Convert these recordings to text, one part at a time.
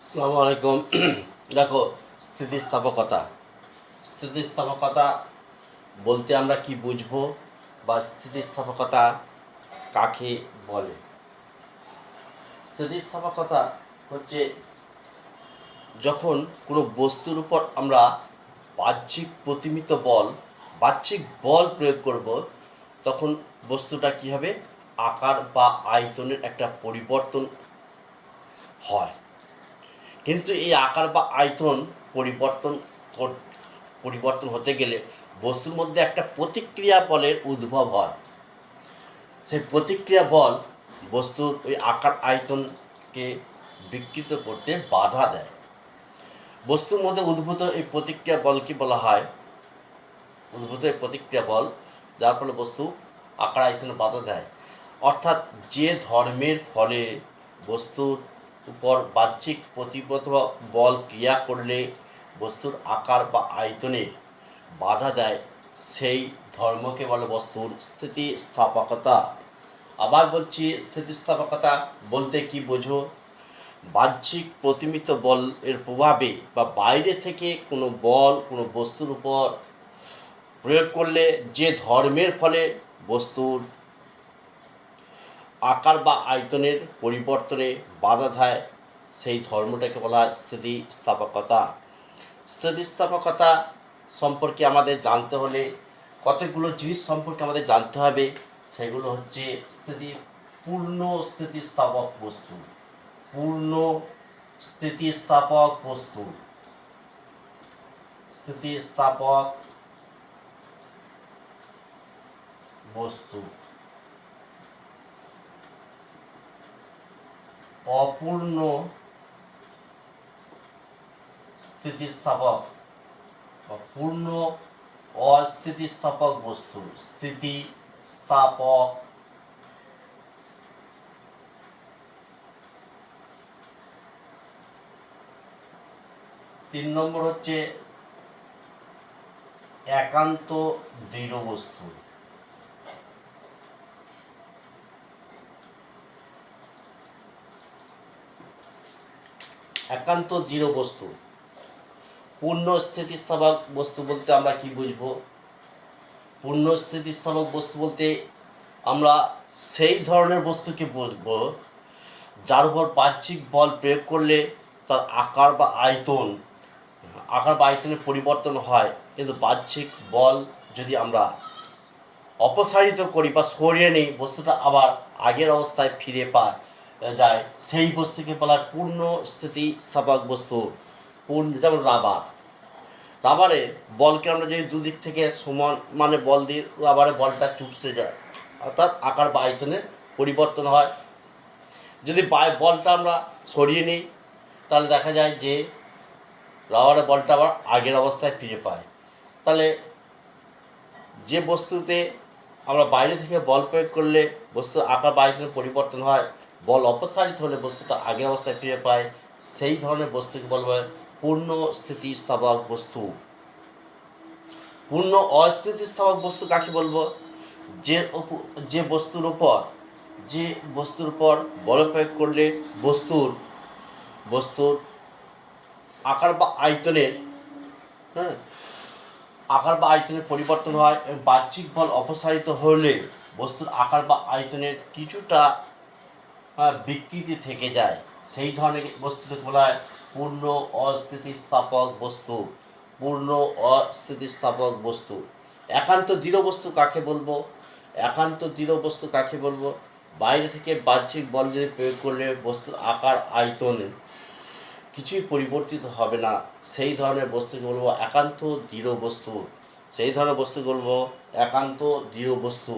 আসসালামু আলাইকুম। দেখো, স্থিতিস্থাপকতা স্থিতিস্থাপকতা বলতে আমরা কি বুঝবো বা স্থিতিস্থাপকতা কাকে বলে? স্থিতিস্থাপকতা হচ্ছে যখন কোনো বস্তুর উপর আমরা বাহ্যিক বল প্রয়োগ করব, তখন বস্তুটা কী হবে? আকার বা আয়তনের একটা পরিবর্তন হয়। কিন্তু এই আকার বা আয়তন পরিবর্তন পরিবর্তন হতে গেলে বস্তুর মধ্যে একটা প্রতিক্রিয়া বলের উদ্ভব হয়। সেই প্রতিক্রিয়া বল বস্তুর ওই আকার আয়তনকে বিকৃত করতে বাধা দেয়। বস্তুর মধ্যে উদ্ভূত এই প্রতিক্রিয়া বলকে বলা হয় প্রতিক্রিয়া বল, যার ফলে বস্তু আকার আয়তনে বাধা দেয়। অর্থাৎ যে ধর্মের ফলে বস্তুর উপর বাহ্যিক প্রতিপদ বল ক্রিয়া করলে বস্তুর আকার বা আয়তনে বাধা দেয়, সেই ধর্মকে বলে বস্তুর স্থিতিস্থাপকতা। আবার বলছি, স্থিতিস্থাপকতা বলতে কি বোঝো? বাহ্যিক প্রতিমিত বল এর প্রভাবে বা বাইরে থেকে কোনো বল কোনো বস্তুর উপর প্রয়োগ করলে যে ধর্মের ফলে বস্তুর আকার বা আয়তনের পরিবর্তনে বাধা দেয়, সেই ধর্মটাকে বলা হয় স্থিতিস্থাপকতা। স্থিতিস্থাপকতা সম্পর্কে আমাদের জানতে হলে কতগুলো জিনিস সম্পর্কে আমাদের জানতে হবে। সেগুলো হচ্ছে পূর্ণ স্থিতিস্থাপক বস্তু, পূর্ণ স্থিতিস্থাপক বস্তু, স্থিতিস্থাপক বস্তু, অপূর্ণ স্থিতিস্থাপক, পূর্ণ অস্থিতিস্থাপক বস্তু, স্থিতিস্থাপক। 3 নম্বর হচ্ছে একান্ত দৃঢ় বস্তু। একান্ত দৃঢ় বস্তু। পূর্ণ স্থিতিস্থাপক বস্তু বলতে আমরা কি বুঝবো? পূর্ণ স্থিতিস্থাপক বস্তু বলতে আমরা সেই ধরনের বস্তুকে বলবো যার উপর বাহ্যিক বল প্রয়োগ করলে তার আকার বা আয়তনের পরিবর্তন হয়, কিন্তু বাহ্যিক বল যদি আমরা অপসারিত করি বা সরিয়ে নিই, বস্তুটা আবার আগের অবস্থায় ফিরে যায়, সেই বস্তুকে বলা হয় পূর্ণ স্থিতিস্থাপক বস্তু। যেমন রাবারে বলকে আমরা যদি দুদিক থেকে সমান মানে বল দিই, রাবারে বলটা চুপসে যায়, অর্থাৎ আকার বা আয়তনের পরিবর্তন হয়। যদি বলটা আমরা সরিয়ে নিই, তাহলে দেখা যায় যে রাবারের বলটা আবার আগের অবস্থায় ফিরে পায়। তাহলে যে বস্তুতে আমরা বাইরে থেকে বল প্রয়োগ করলে বস্তুর আকার বা আয়তনের পরিবর্তন হয়, বল অপসারিত হলে বস্তুটা আগের অবস্থায় ফিরে পায়, সেই ধরনের বস্তুকে বলবো পূর্ণ স্থিতিস্থাপক বস্তু। পূর্ণ অস্থিতিস্থাপক বস্তু কাকে বলবো? যে বস্তুর উপর বল প্রয়োগ করলে বস্তুর আকার বা আয়তনের পরিবর্তন হয়, এবং বাহ্যিক বল অপসারিত হলে বস্তুর আকার বা আয়তনের কিছুটা বিকৃতি থেকে যায়, সেই ধরনের বস্তুকে বলা হয় পূর্ণ অস্থিতিস্থাপক বস্তু। পূর্ণ অস্থিতিস্থাপক বস্তু। একান্ত দৃঢ় বস্তু কাকে বলবো? বাইরে থেকে বাহ্যিক বল যদি প্রয়োগ করলে বস্তুর আকার আয়তনে কিছুই পরিবর্তিত হবে না, সেই ধরনের বস্তুকে বলবো একান্ত দৃঢ় বস্তু।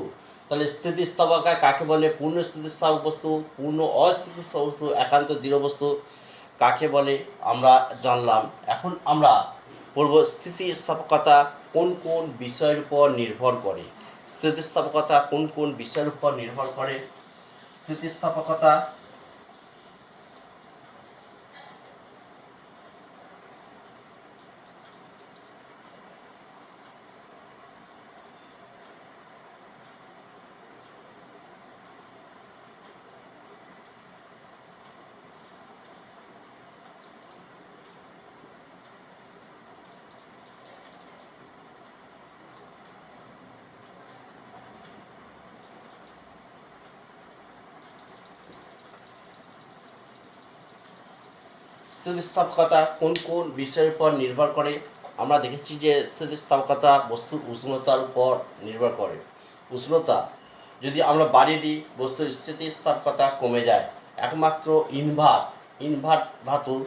তাহলে স্থিতিস্থাপক কাকে বলে? পূর্ণ স্থিতিস্থাপক বস্তু, পূর্ণ অস্থিতিস্থাপক বস্তু, একান্ত দৃঢ় বস্তু কাকে বলে আমরা জানলাম। এখন আমরা পড়ব স্থিতিস্থাপকতা কোন কোন বিষয়ের উপর নির্ভর করে। স্থিতিস্থাপকতা স্থিতিস্থাপকতা কোন কোন বিষয়ের উপর নির্ভর করে? আমরা দেখেছি যে স্থিতিস্থাপকতা বস্তুর উষ্ণতার উপর নির্ভর করে। উষ্ণতা যদি আমরা বাড়িয়ে দিই, বস্তুর স্থিতিস্থাপকতা কমে যায়। একমাত্র ইনভার্ট ধাতুর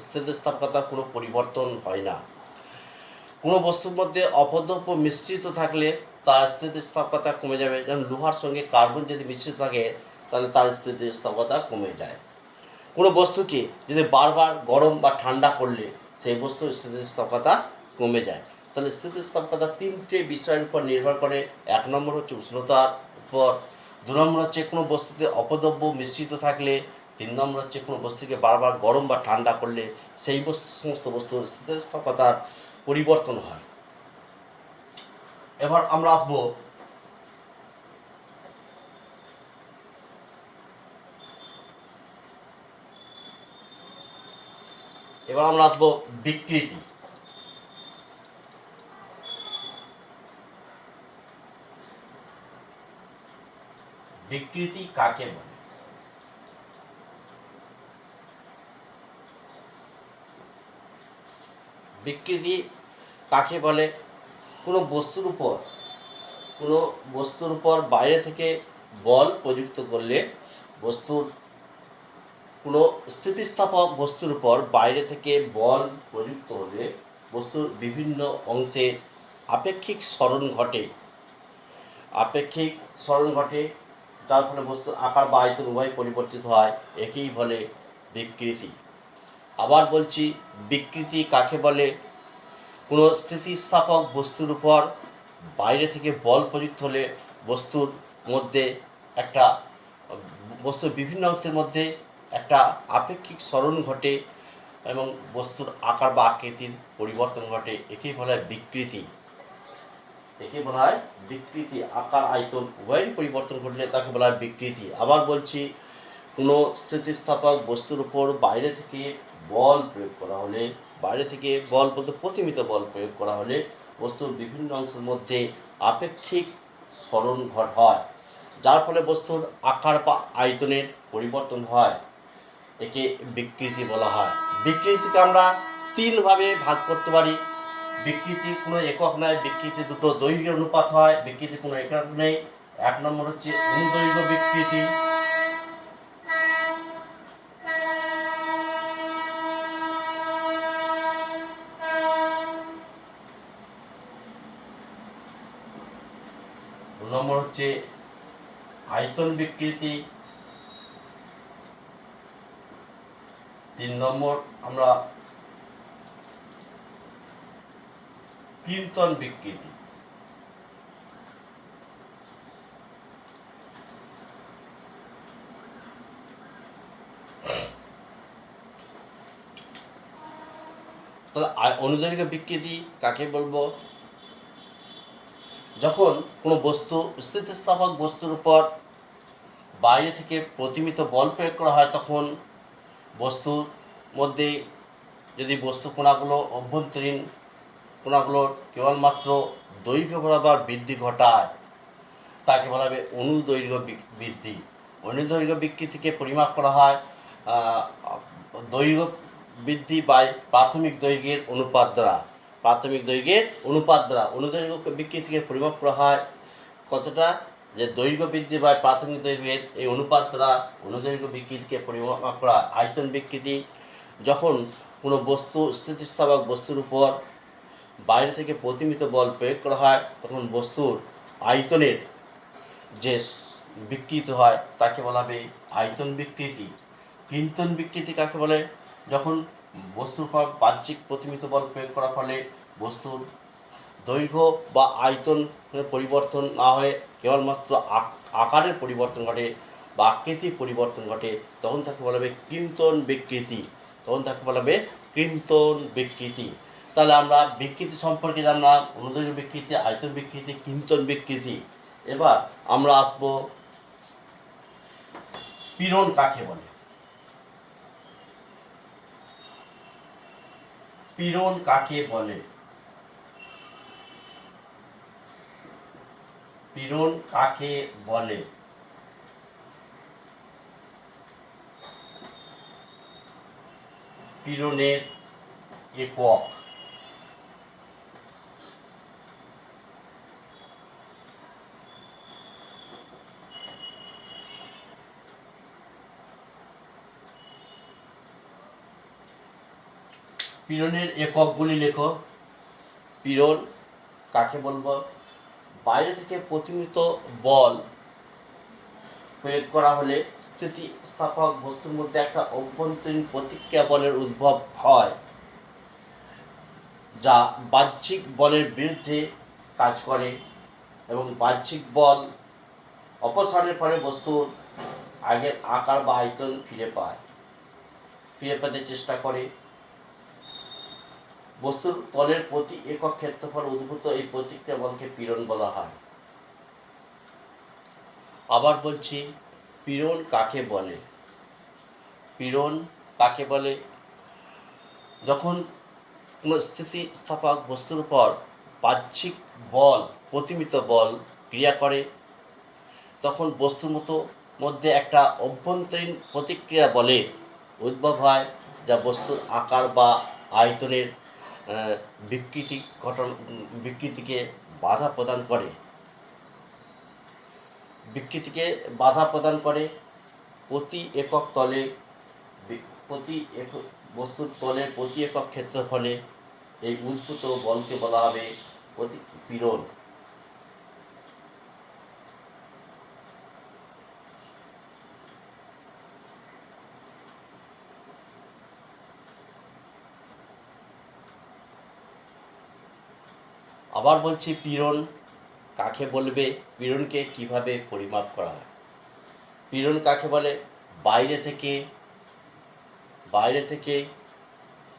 স্থিতিস্থাপকতার কোনো পরিবর্তন হয় না। কোনো বস্তুর মধ্যে অপদ্রব্য মিশ্রিত থাকলে তার স্থিতিস্থাপকতা কমে যাবে। যেমন লোহার সঙ্গে কার্বন যদি মিশ্রিত থাকে তাহলে তার স্থিতিস্থাপকতা কমে যায়। কোনো বস্তুকে যদি বারবার গরম বা ঠান্ডা করলে সেই বস্তুর স্থিতিস্থাপকতা কমে যায়। তাহলে স্থিতিস্থাপকতা তিনটে বিষয়ের উপর নির্ভর করে। এক নম্বর হচ্ছে উষ্ণতার উপর, দু নম্বর হচ্ছে কোনো বস্তুতে অপদ্রব্য মিশ্রিত থাকলে, তিন নম্বর হচ্ছে কোনো বস্তুকে বারবার গরম বা ঠান্ডা করলে সেই সমস্ত বস্তুর স্থিতিস্থাপকতার পরিবর্তন হয়। এবার আমরা আসবো বিকৃতি। বিকৃতি কাকে বলে? বিকৃতি কাকে বলে? কোনো বস্তুর উপর বাইরে থেকে বল প্রযুক্ত করলে, কোনো স্থিতিস্থাপক বস্তুর উপর বাইরে থেকে বল প্রযুক্ত হলে বস্তুর বিভিন্ন অংশে আপেক্ষিক সরণ ঘটে, যার ফলে বস্তুর আকার বা আয়তন উভয় পরিবর্তিত হয়। একেই বলে বিকৃতি। আবার বলছি, বিকৃতি কাকে বলে? কোনো স্থিতিস্থাপক বস্তুর উপর বাইরে থেকে বল প্রযুক্ত হলে বস্তুর বিভিন্ন অংশের মধ্যে একটা আপেক্ষিক সরণ ঘটে এবং বস্তুর আকার বা আকৃতির পরিবর্তন ঘটে। একেই বলা হয় বিকৃতি। আকার আয়তন উভয়ের পরিবর্তন ঘটলে তাকে বলা হয় বিকৃতি। আবার বলছি, কোনো স্থিতিস্থাপক বস্তুর উপর বাইরে থেকে বল প্রয়োগ করা হলে, প্রতিমিত বল প্রয়োগ করা হলে বস্তুর বিভিন্ন অংশের মধ্যে আপেক্ষিক সরণ হয়, যার ফলে বস্তুর আকার বা আয়তনের পরিবর্তন হয়। একে বিকৃতি বলা হয়। বিকৃতিকে আমরা তিনভাবে ভাগ করতে পারি। বিকৃতি কোনো একক নয়, বিকৃতি দুটো দৈর্ঘ্যের অনুপাত হয়। বিকৃতি কোনো একক নেই। এক নম্বর হচ্ছে অনুদৈর্ঘ্য বিকৃতি, দু নম্বর হচ্ছে আয়তন বিকৃতি, তিন নম্বর আমরা কৃন্তন বিকৃতি। তাহলে অনুদৈর্ঘ্য বিকৃতি কাকে বলবো? যখন কোনো স্থিতিস্থাপক বস্তুর উপর বাইরে থেকে প্রতিমিত বল প্রয়োগ করা হয়, তখন বস্তুর মধ্যে যদি বস্তু কণাগুলো অভ্যন্তরীণ কণাগুলোর কেবলমাত্র দৈর্ঘ্য বরাবর বৃদ্ধি ঘটায়, তাকে বলা হবে অনুদৈর্ঘ্য বৃদ্ধি। অনুদৈর্ঘ্য বিকৃতিকে পরিমাপ করা হয় দৈর্ঘ্য বৃদ্ধি বাই প্রাথমিক দৈর্ঘ্যের অনুপাত দ্বারা। অনুদৈর্ঘ্য বিকৃতিকে পরিমাপ করা হয় কতটা, যে দৈর্ঘ্য বৃদ্ধি বাই প্রাথমিক দৈর্ঘ্যের এই অনুপাত দ্বারা অনুদৈর্ঘ্য বিকৃতিকে পরিমাপ করা হয়। আয়তন বিকৃতি, যখন কোনো স্থিতিস্থাপক বস্তুর উপর বাইরে থেকে প্রতিমিত বল প্রয়োগ করা হয়, তখন বস্তুর আয়তনের যে বিকৃতি হয় তাকে বলা হবে আয়তন বিকৃতি। কৃন্তন বিকৃতি কাকে বলে? যখন বস্তুর উপর বাহ্যিক প্রতিমিত বল প্রয়োগ করার ফলে বস্তুর দৈর্ঘ্য বা আয়তন পরিবর্তন না হয়ে কেবলমাত্র আকারের পরিবর্তন ঘটে বা আকৃতির পরিবর্তন ঘটে, তখন তাকে বলা হবে কৃন্তন বিকৃতি। তাহলে আমরা বিকৃতি সম্পর্কে জানলাম, অনুদৈর্ঘ্য বিকৃতি, আয়তন বিকৃতি, কৃন্তন বিকৃতি। এবার আমরা আসবো পীড়ন কাকে বলে? পীড়ন কাকে বলে? পীড়ন কাকে বলে? পীড়নের একক। পীড়নের এককগুলি লেখো। পীড়ন কাকে বলবো? বাইরে থেকে প্রতিমিত বল প্রয়োগ করা হলে স্থিতিস্থাপক বস্তুর মধ্যে একটা অভ্যন্তরীণ প্রতিক্রিয়া বলের উদ্ভব হয়, যা বাহ্যিক বলের বিরুদ্ধে কাজ করে এবং বাহ্যিক বল অপসারণের ফলে বস্তুর আগের আকার বা আয়তন ফিরে পেতে চেষ্টা করে। বস্তুর তলের প্রতি একক ক্ষেত্রফল উদ্ভূত এই প্রতিক্রিয়া বলকে পীড়ন বলা হয়। আবার বলছি, পীড়ন কাকে বলে? পীড়ন কাকে বলে? যখন কোনো স্থিতিস্থাপক বস্তুর উপর বাহ্যিক বল, প্রতিমিত বল ক্রিয়া করে, তখন বস্তুর মধ্যে একটা অভ্যন্তরীণ প্রতিক্রিয়া বলে উদ্ভব হয়, যা বস্তুর আকার বা আয়তনের বিকৃতিকে বাধা প্রদান করে। বস্তুর তলের প্রতি একক ক্ষেত্রফলে এই উদ্ভূত বলকে বলা হবে পীড়ন। আবার বলছি, পীড়ন কাকে বলবে? পীড়নকে কিভাবে পরিমাপ করা হয়? পীড়ন কাকে বলে? বাইরে থেকে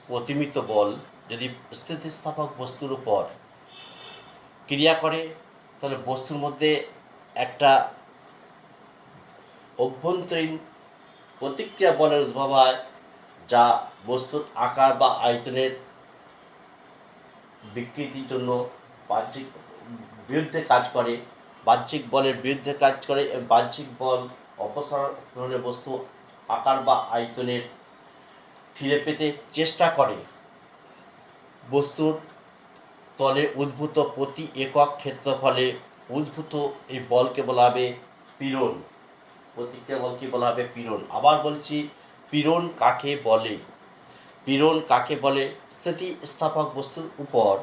প্রতিমিত বল যদি স্থিতিস্থাপক বস্তুর উপর ক্রিয়া করে, তাহলে বস্তুর মধ্যে একটা অভ্যন্তরীণ প্রতিক্রিয়া বলের উদ্ভব হয়, যা বস্তুর আকার বা আয়তনের বিকৃতির জন্য বাহ্যিক বলের বিরুদ্ধে কাজ করে। বাহ্যিক বল অপসারণে বস্তু আকার বা আয়তনের ফিরে পেতে চেষ্টা করে। বস্তুর তলে উদ্ভূত প্রতি একক ক্ষেত্রফলে উদ্ভূত এই বলকে বলা হবে পীড়ন। প্রতিক্রিয়া বলকে বলা হবে পীড়ন। আবার বলছি, পীড়ন কাকে বলে? পীড়ন কাকে বলে? স্থিতিস্থাপক বস্তুর উপর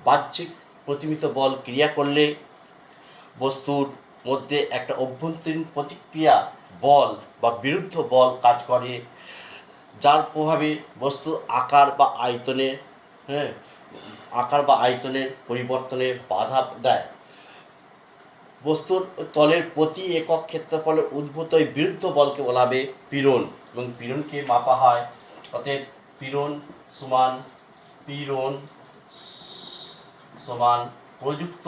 বাহ্যিক প্রতিমিত বল ক্রিয়া করলে বস্তুর মধ্যে একটা অভ্যন্তরীণ প্রতিক্রিয়া বল বা বিরুদ্ধ বল কাজ করে, যার প্রভাবে বস্তুর আকার বা আয়তনের পরিবর্তনে বাধা দেয়। বস্তুর তলের প্রতি একক ক্ষেত্রফলে উদ্ভূত এই বিরুদ্ধ বলকে বলা হবে পীড়ন, এবং পীড়নকে মাপা হয়। অতএব পীড়ন সমান প্রযুক্ত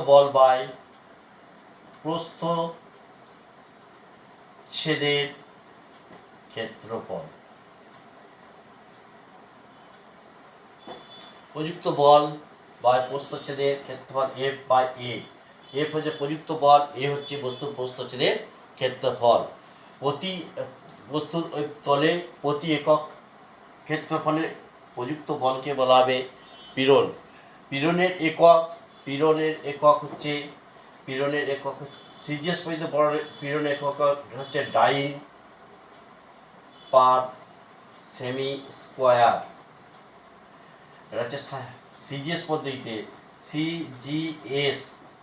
বল বাই প্রস্থচ্ছেদের ক্ষেত্রফল। প্রযুক্ত বল বাই প্রস্থচ্ছেদের ক্ষেত্রফল F বাই A। F হচ্ছে প্রযুক্ত বল, A হচ্ছে বস্তুর প্রস্থচ্ছেদের ক্ষেত্রফল। বস্তুর তলে প্রতি একক ক্ষেত্রফলে প্রযুক্ত বলকে বলা হবে পীড়ন। পীড়নের একক হচ্ছে সিজিএস পদ্ধতিতে পীড়নের একক হচ্ছে ডাইন পার সেমি স্কোয়ার। এটা হচ্ছে সিজিএস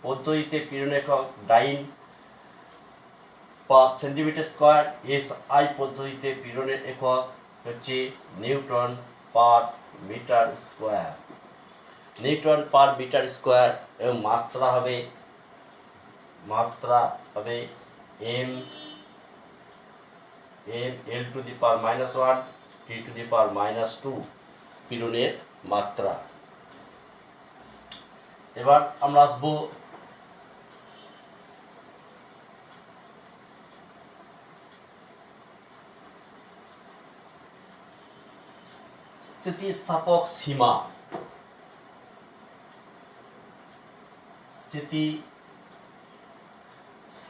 পদ্ধতিতে পীড়নের একক ডাইন পার সেন্টিমিটার স্কোয়ার। এসআই পদ্ধতিতে পীড়নের একক হচ্ছে নিউটন পার মিটার স্কোয়ার। এবং মাত্রা হবে M L to the power -1 T to the power -2 পীড়নের মাত্রা। এবার আমরা আসবো স্থিতিস্থাপক সীমা।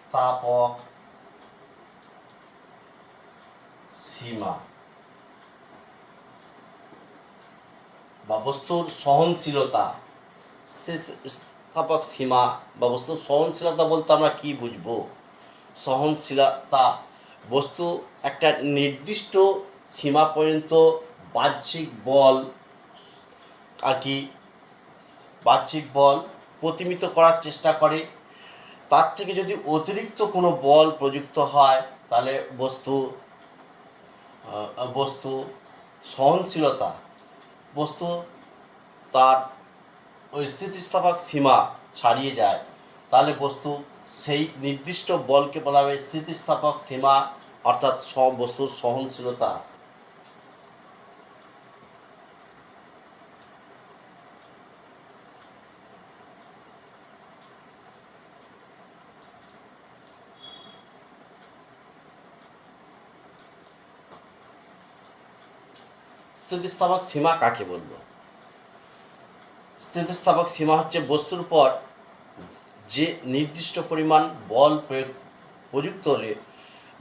স্থিতিস্থাপক সীমা বা বস্তুর সহনশীলতা। স্থিতিস্থাপক সীমা বা বস্তুর সহনশীলতা বলতে আমরা কি বুঝবো? সহনশীলতা বস্তু একটা নির্দিষ্ট সীমা পর্যন্ত বাহ্যিক বল আর কি বাহ্যিক বল প্রতিমিত করার চেষ্টা করে। তার থেকে যদি অতিরিক্ত কোনো বল প্রযুক্ত হয় তাহলে বস্তু সহনশীলতা বস্তু তার ওই স্থিতিস্থাপক সীমা ছাড়িয়ে যায়, তাহলে বস্তু সেই নির্দিষ্ট বলকে বলা হবে স্থিতিস্থাপক সীমা, অর্থাৎ বস্তুর সহনশীলতা। স্থিতিস্থাপক সীমা কাকে বলবো? স্থিতিস্থাপক সীমা হচ্ছে বস্তুর উপর যে নির্দিষ্ট পরিমাণ বল প্রযুক্ত হলে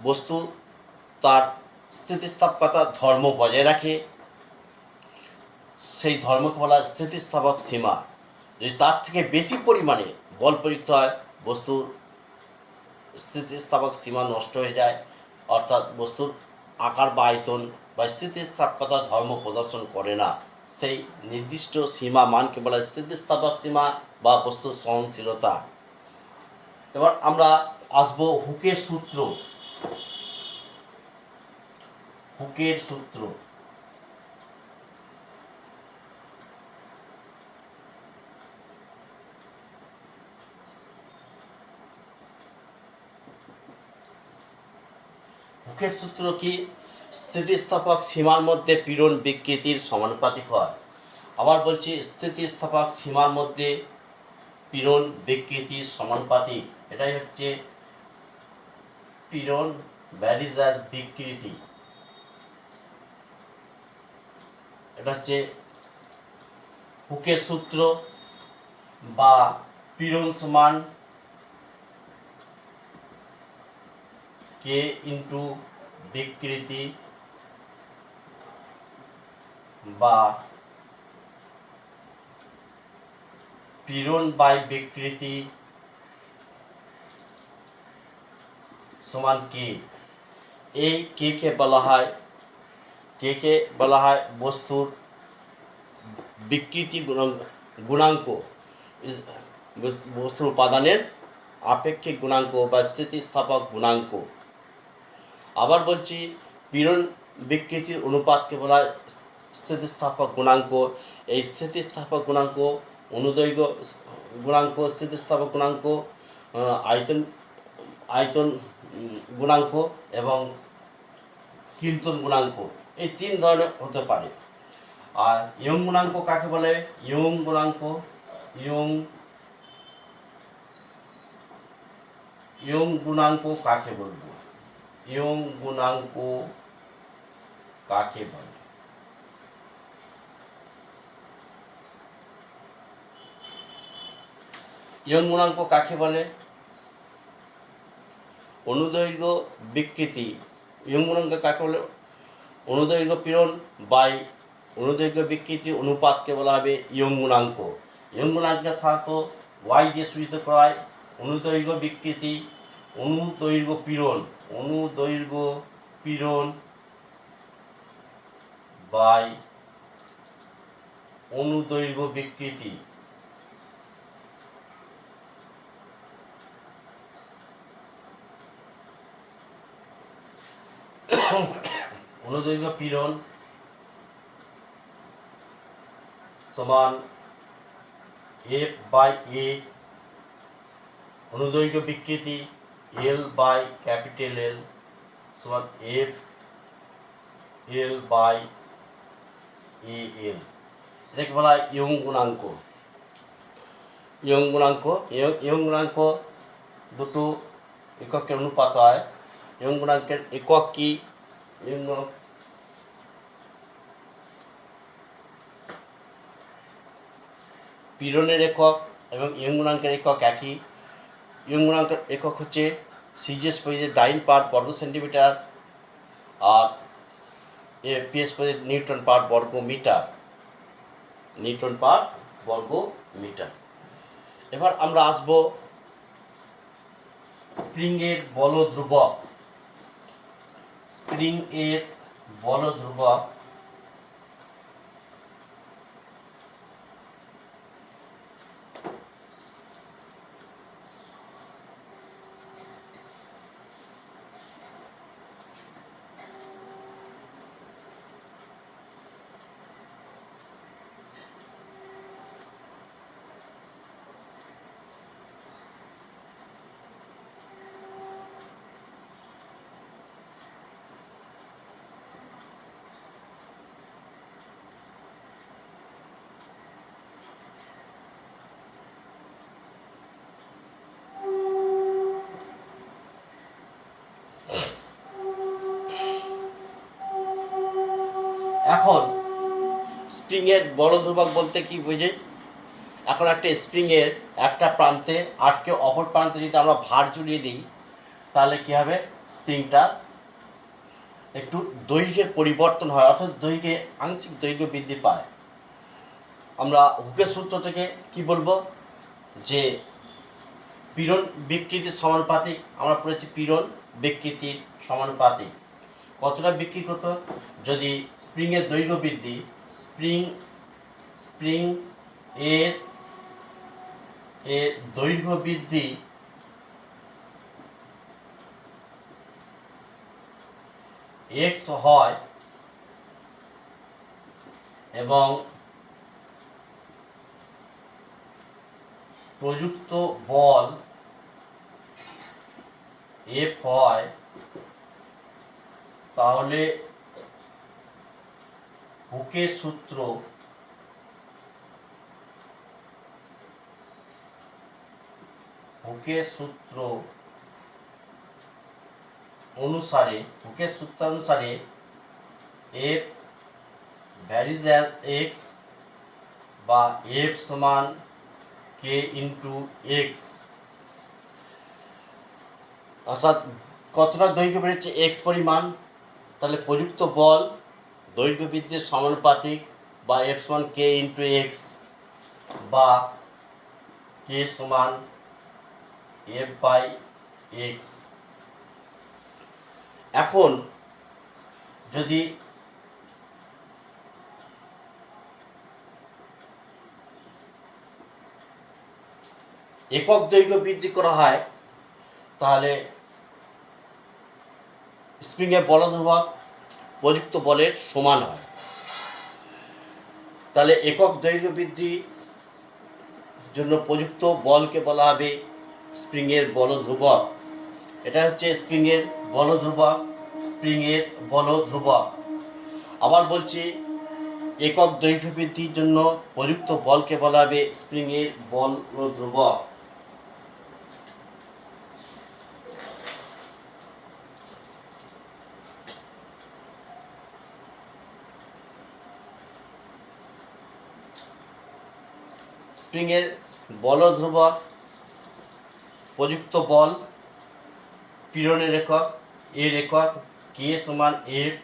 বস্তু তার স্থিতিস্থাপকতা ধর্ম বজায় রাখে, সেই ধর্মকে বলা স্থিতিস্থাপক সীমা। যদি তার থেকে বেশি পরিমাণে বল প্রযুক্ত হয় বস্তুর স্থিতিস্থাপক সীমা নষ্ট হয়ে যায়, অর্থাৎ বস্তুর আকার বা আয়তন বা স্থিতিস্থাপকতা ধর্ম প্রদর্শন করে না। সেই নির্দিষ্ট সীমা মানকে বলা স্থিতিস্থাপক সীমা বা বস্তুর সহনশীলতা। এবার আমরা আসবো হুকের সূত্র। হুকের সূত্র হুকের সূত্র কি? স্থিতিস্থাপক সীমার মধ্যে পীড়ন বিকৃতির সমানুপাতিক হয়। আবার বলছি, স্থিতিস্থাপক সীমার মধ্যে পীড়ন বিকৃতির সমানুপাতিক। এটাই হচ্ছে পীড়ন ভ্যারিজাস বিকৃতি। এটা হচ্ছে হুকের সূত্র বা পীড়ন সমান কে ইন্টু বিকৃতি বা পীড়ন বাই বিকৃতি সমান কে। এই কে বলা হয় বস্তুর বিকৃতি গুণাঙ্ক, বস্তুর উপাদানের আপেক্ষিক গুণাঙ্ক বা স্থিতিস্থাপক গুণাঙ্ক। আবার বলছি, পীড়ন বিকৃতির অনুপাতকে বলা হয় স্থিতিস্থাপক গুণাঙ্ক। এই স্থিতিস্থাপক গুণাঙ্ক অনুদৈর্ঘ্য গুণাঙ্ক, স্থিতিস্থাপক গুণাঙ্ক, আয়তন গুণাঙ্ক এবং কিন্তন গুণাঙ্ক, এই তিন ধরনের হতে পারে। আর ইয়ং গুণাঙ্ক কাকে বলে? ইয়ং গুণাঙ্ক কাকে বলবো? ইয়ং গুণাঙ্ক কাকে বলে? ইয়ং গুণাঙ্ক কাকে বলে? অনুদৈর্ঘ্য বিকৃতি। ইয়ং গুণাঙ্ক কাকে বলে? অনুদৈর্ঘ্য পীড়ন বাই অনুদৈর্ঘ্য বিকৃতি অনুপাতকে বলা হবে ইয়ং গুণাঙ্ক। ইয়ং গুণাঙ্কের সাথে ওয়াই দিয়ে সূচিত করা হয়। অনুদৈর্ঘ্য বিকৃতি, অনুদৈর্ঘ্য পীড়ন বাই অনুদৈর্ঘ্য বিকৃতি। অনুদৈর্ঘ্য পীড়ন সমান এফ বাই এ, অনুদৈর্ঘ্য বিকৃতি এল বাই ক্যাপিটাল এল সমান এফ এল বাই এ এল। এটাকে বলা হয় ইয়ং গুণাঙ্ক। ইয়ং গুণাঙ্ক দুটো এককের অনুপাত হয়। ইয়ং গুণাঙ্কের একক কি? পীড়নের একক এবং ইয়ং গুণাঙ্কের একক একই। ইয়ং গুণাঙ্কের একক হচ্ছে সিজিএস পদ্ধতিতে ডাইন পার বর্গ সেন্টিমিটার, আর পিএস পদ্ধতি নিউটন পার বর্গ মিটার, নিউটন পার বর্গ মিটার। এবার আমরা আসব স্প্রিং এর বল ধ্রুবক। স্প্রিং এর বল ধ্রুবক এখন স্প্রিং এর বল ধ্রুবক বলতে কি বোঝে? এখন একটা স্প্রিং এর একটা প্রান্তে আটকে অপর প্রান্তে যদি আমরা ভার ঝুলিয়ে দিই, তাহলে কি হবে? স্প্রিংটা একটু দৈর্ঘ্যের পরিবর্তন হয়, অর্থাৎ দৈর্ঘ্যে আংশিক দৈর্ঘ্য বৃদ্ধি পায়। আমরা হুকের সূত্র থেকে কি বলবো? যে পীড়ন বিকৃতির সমানুপাতিক, আমরা পড়েছি পীড়ন বিকৃতির সমানুপাতিক। কতটা বিকৃত? যদি স্প্রিং এর দৈর্ঘ্য বৃদ্ধি, স্প্রিং এর দৈর্ঘ্য বৃদ্ধি x হয় এবং প্রযুক্ত বল F হয়, তাহলে হুকের সূত্র অনুসারে F ভ্যারিজ অ্যাজ x বা F সমান k ইন্টু এক্স, অর্থাৎ কতটা দৈর্ঘ্য বেড়েছে? x পরিমাণ। তাহলে প্রযুক্ত বল দৈর্ঘ্য বৃদ্ধির সমানুপাতিক, বা F সমান k ইন্টু এক্স, বা k সমান F বাই x। এখন যদি একক দৈর্ঘ্য বৃদ্ধি করা হয়, তাহলে স্প্রিং এর বল ধ্রুবক প্রযুক্ত বলের সমান হয়। তাহলে একক দৈর্ঘ্য বৃদ্ধির জন্য প্রযুক্ত বলকে বলা হবে স্প্রিং এর বল ধ্রুবক। এটা হচ্ছে স্প্রিং এর বল ধ্রুবক। আবার বলছি, একক দৈর্ঘ্য বৃদ্ধির জন্য প্রযুক্ত বলকে বলা হবে স্প্রিং এর বল ধ্রুবক। স্প্রিং এর বল ধ্রুবক প্রযুক্ত বল পীড়নের একক, এর একক k সমান F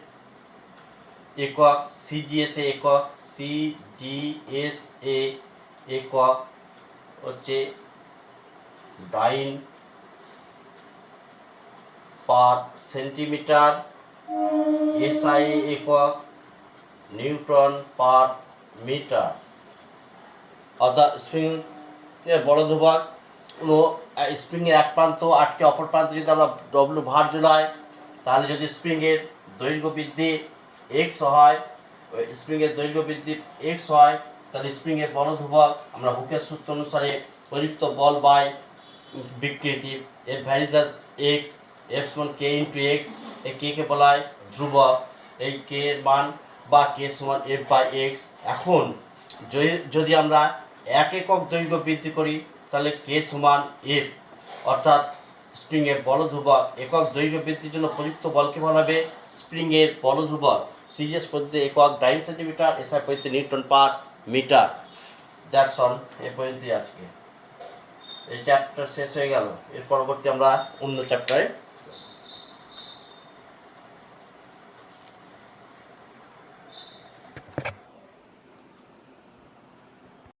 একক, সিজিএস একক হচ্ছে ডাইন পার সেন্টিমিটার, এসআই একক নিউটন পার মিটার। অর্থাৎ স্প্রিং এর বল ধ্রুবক স্প্রিং এর এক প্রান্ত আটকে অপর প্রান্তে যদি আমরা ডব্লু ভার ঝুলাই, তাহলে যদি স্প্রিং এর দৈর্ঘ্য বৃদ্ধি x হয়, স্প্রিং এর দৈর্ঘ্য বৃদ্ধি x হয়, তাহলে স্প্রিং এর বল ধ্রুবক আমরা হুকের সূত্র অনুসারে প্রযুক্ত বল বাই বিকৃতি F varies as x, F সমান k ইন্টু এক্স। এই কে বলা হয় ধ্রুবক, এই k এর মান বা k সমান F বাই x। এখন যদি আমরা এক একক দৈর্ঘ্য বৃদ্ধি করি, তাহলে k সমান F, অর্থাৎ স্প্রিং এর বল ধ্রুবক একক দৈর্ঘ্য বৃদ্ধির জন্য প্রযুক্ত বলকে বলা হবে স্প্রিং এর বল ধ্রুবক। সিজিএস পদ্ধতিতে একক ডাইন সেন্টিমিটার, এসআই পদ্ধতিতে newton per metre. That's all, এ পদ্ধতি আজকে। এই চ্যাপ্টার শেষ হয়ে গেল। এর পরবর্তী আমরা অন্য চ্যাপ্টারে